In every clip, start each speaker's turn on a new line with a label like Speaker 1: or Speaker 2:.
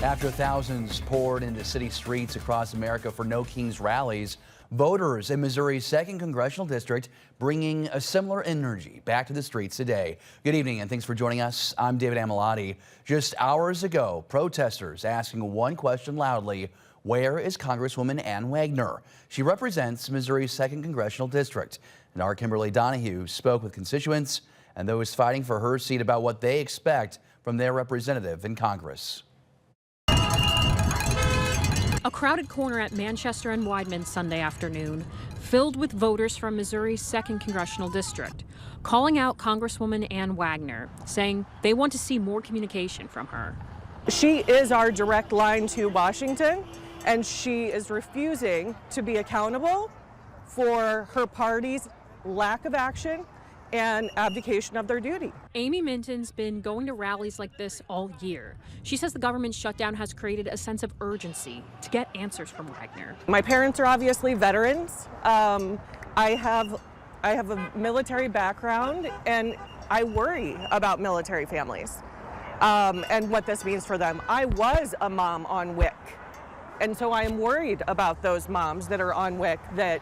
Speaker 1: After thousands poured into city streets across America for No Kings rallies, voters in Missouri's 2nd Congressional District bringing a similar energy back to the streets today. Good evening and thanks for joining us. I'm David Amilati. Just hours ago, protesters asking one question loudly: where is Congresswoman Ann Wagner? She represents Missouri's 2nd Congressional District. And our Kimberly Donahue spoke with constituents and those fighting for her seat about what they expect from their representative in Congress.
Speaker 2: A crowded corner at Manchester and Weidman Sunday afternoon, filled with voters from Missouri's 2nd Congressional District, calling out Congresswoman Ann Wagner, saying they want to see more communication from her.
Speaker 3: She is our direct line to Washington, and she is refusing to be accountable for her party's lack of action and abdication of their duty.
Speaker 2: Amy Minton's been going to rallies like this all year. She says the government shutdown has created a sense of urgency to get answers from Wagner.
Speaker 3: My parents are obviously veterans. I have a military background, and I worry about military families and what this means for them. I was a mom on WIC, and so I am worried about those moms that are on WIC that,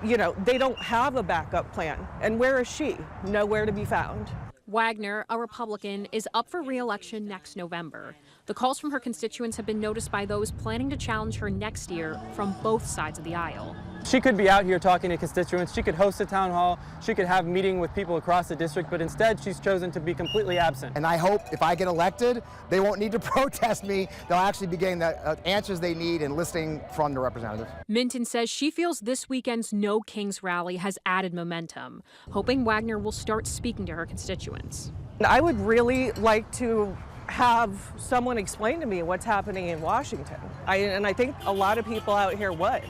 Speaker 3: you know, they don't have a backup plan. And where is she? Nowhere to be found.
Speaker 2: Wagner, a Republican, is up for re-election next November. The calls from her constituents have been noticed by those planning to challenge her next year from both sides of the aisle.
Speaker 4: She could be out here talking to constituents. She could host a town hall. She could have meeting with people across the district, but instead she's chosen to be completely absent.
Speaker 5: And I hope if I get elected, they won't need to protest me. They'll actually be getting the answers they need and listening from the representative.
Speaker 2: Minton says she feels this weekend's No Kings rally has added momentum, hoping Wagner will start speaking to her constituents.
Speaker 3: I would really like to have someone explain to me what's happening in Washington. And I think a lot of people out here would.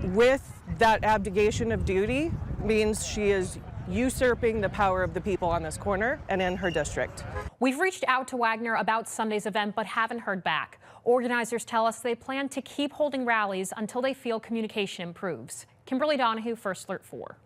Speaker 3: With that abdication of duty means she is usurping the power of the people on this corner and in her district.
Speaker 2: We've reached out to Wagner about Sunday's event but haven't heard back. Organizers tell us they plan to keep holding rallies until they feel communication improves. Kimberly Donahue, First Alert 4.